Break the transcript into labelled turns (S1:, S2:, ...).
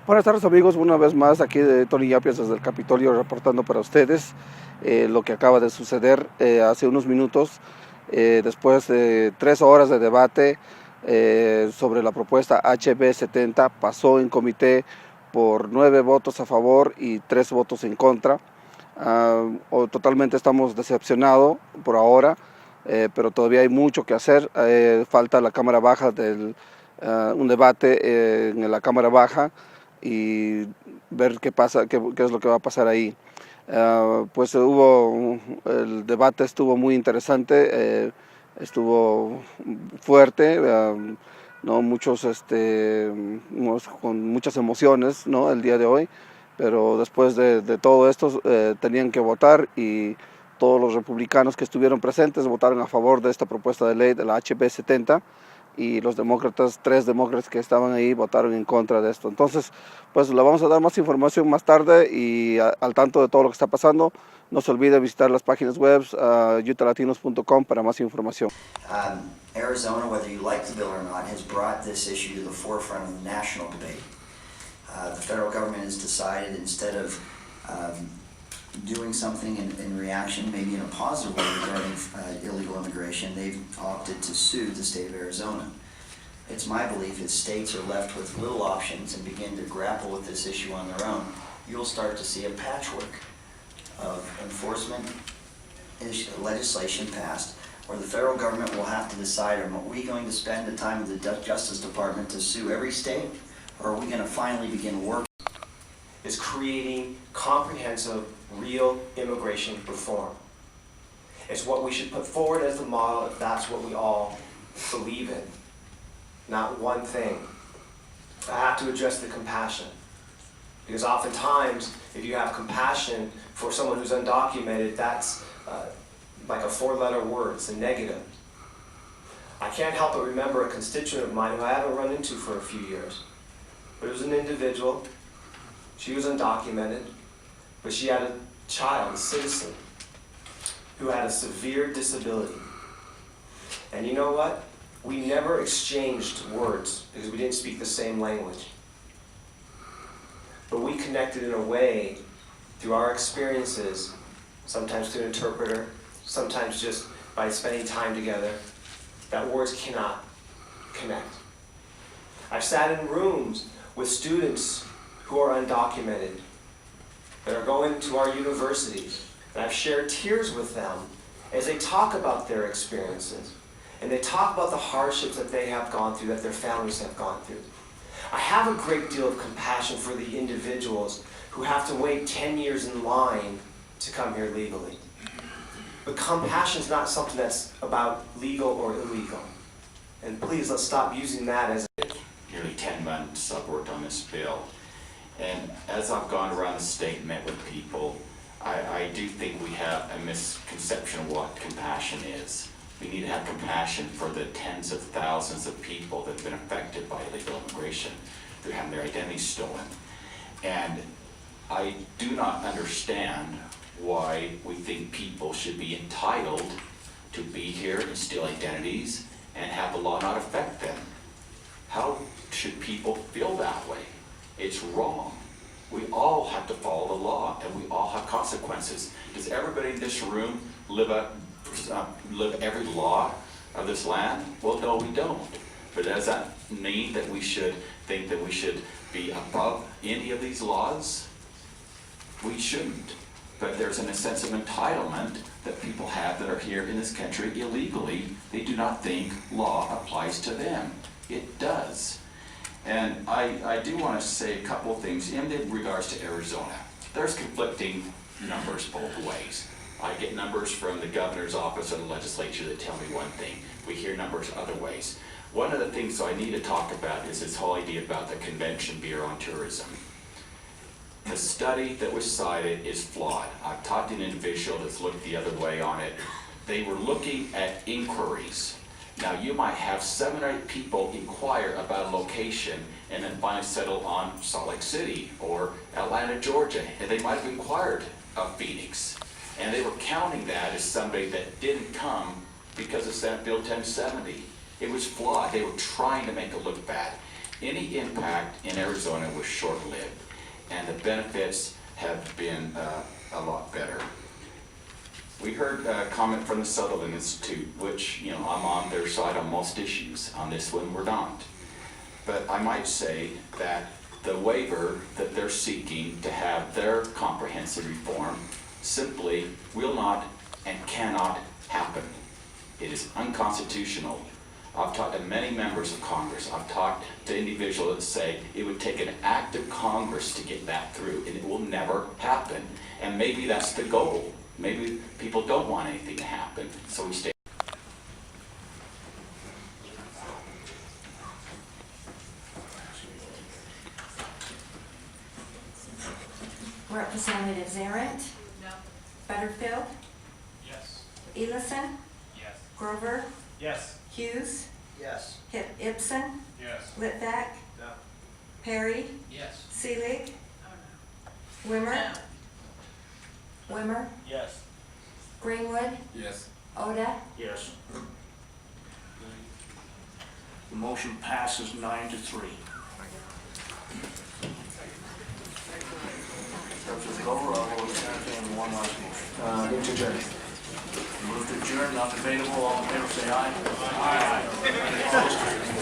S1: Buenas tardes amigos, una vez más aquí de Tony Yapias desde el Capitolio reportando para ustedes lo que acaba de suceder hace unos minutos después de 3 horas de debate sobre la propuesta HB-70. Pasó en comité por 9 votos a favor y 3 votos en contra. Totalmente estamos decepcionados por ahora, pero todavía hay mucho que hacer. Falta la Cámara Baja un debate en la Cámara Baja y ver qué pasa, qué es lo que va a pasar ahí. Pues el debate estuvo muy interesante, estuvo fuerte, no muchos con muchas emociones, ¿no? El día de hoy, pero después de todo esto tenían que votar y todos los republicanos que estuvieron presentes votaron a favor de esta propuesta de ley de la HB-70 y los demócratas, 3 demócratas que estaban ahí votaron en contra de esto. Entonces, pues le vamos a dar más información más tarde y al tanto de todo lo que está pasando. No se olvide visitar las páginas web utalatinos.com para más información.
S2: Arizona, whether you like the bill or not, has brought this issue to the forefront of the national debate. The federal government has decided, instead of doing something in reaction, maybe in a positive way regarding illegal immigration, they've opted to sue the state of Arizona. It's my belief that states are left with little options and begin to grapple with this issue on their own. You'll start to see a patchwork of enforcement legislation passed, where the federal government will have to decide, are we going to spend the time of the Justice Department to sue every state, or are we going to finally begin working?
S3: Is creating comprehensive, real immigration reform. It's what we should put forward as the model if that's what we all believe in. Not one thing. I have to address the compassion. Because oftentimes, if you have compassion for someone who's undocumented, that's like a 4-letter word, it's a negative. I can't help but remember a constituent of mine who I haven't run into for a few years. But it was an individual. She was undocumented, but she had a child, a citizen, who had a severe disability. And you know what? We never exchanged words because we didn't speak the same language. But we connected in a way through our experiences, sometimes through an interpreter, sometimes just by spending time together, that words cannot connect. I've sat in rooms with students who are undocumented, that are going to our universities, and I've shared tears with them as they talk about their experiences, and they talk about the hardships that they have gone through, that their families have gone through. I have a great deal of compassion for the individuals who have to wait 10 years in line to come here legally. But compassion is not something that's about legal or illegal. And please, let's stop using that as
S4: nearly 10 months I've worked on this bill. And as I've gone around the state and met with people, I do think we have a misconception of what compassion is. We need to have compassion for the tens of thousands of people that have been affected by illegal immigration through having their identity stolen. And I do not understand why we think people should be entitled to be here and steal identities and have the law not affect them. How should people feel that way? It's wrong. We all have to follow the law, and we all have consequences. Does everybody in this room live every law of this land? Well, no, we don't. But does that mean that we should think that we should be above any of these laws? We shouldn't. But there's a sense of entitlement that people have that are here in this country illegally. They do not think law applies to them. It does. And I do want to say a couple of things in regards to Arizona. There's conflicting numbers both ways. I get numbers from the governor's office or the legislature that tell me one thing. We hear numbers other ways. One of the things I need to talk about is this whole idea about the Convention Bureau on Tourism. The study that was cited is flawed. I've talked to an individual that's looked the other way on it. They were looking at inquiries. Now, you might have 7 or 8 people inquire about a location and then finally settle on Salt Lake City or Atlanta, Georgia, and they might have inquired of Phoenix. And they were counting that as somebody that didn't come because of Senate Bill 1070. It was flawed. They were trying to make it look bad. any impact in Arizona was short-lived, and the benefits have been a lot better. We heard a comment from the Sutherland Institute, which, you know, I'm on their side on most issues. On this one, we're not. But I might say that the waiver that they're seeking to have their comprehensive reform simply will not and cannot happen. It is unconstitutional. I've talked to many members of Congress. I've talked to individuals that say it would take an act of Congress to get that through, and it will never happen. And maybe that's the goal. Maybe people don't want anything to happen, so we stay.
S5: Representatives Arendt?
S6: No.
S5: Butterfield?
S6: Yes.
S5: Ellison?
S6: Yes.
S5: Grover?
S6: Yes.
S5: Hughes?
S2: Yes.
S5: Ibsen?
S6: Yes.
S5: Litvak?
S6: No.
S5: Perry?
S6: Yes.
S5: Seelig? Wimmer? Wimmer?
S6: Yes.
S5: Greenwood?
S6: Yes.
S5: Oda?
S6: Yes. The motion passes 9-3. Representative Glover, I will entertain one last motion.
S3: Move to adjourn.
S6: Move to adjourn, not debatable. All in favor, say aye. Aye. Opposed?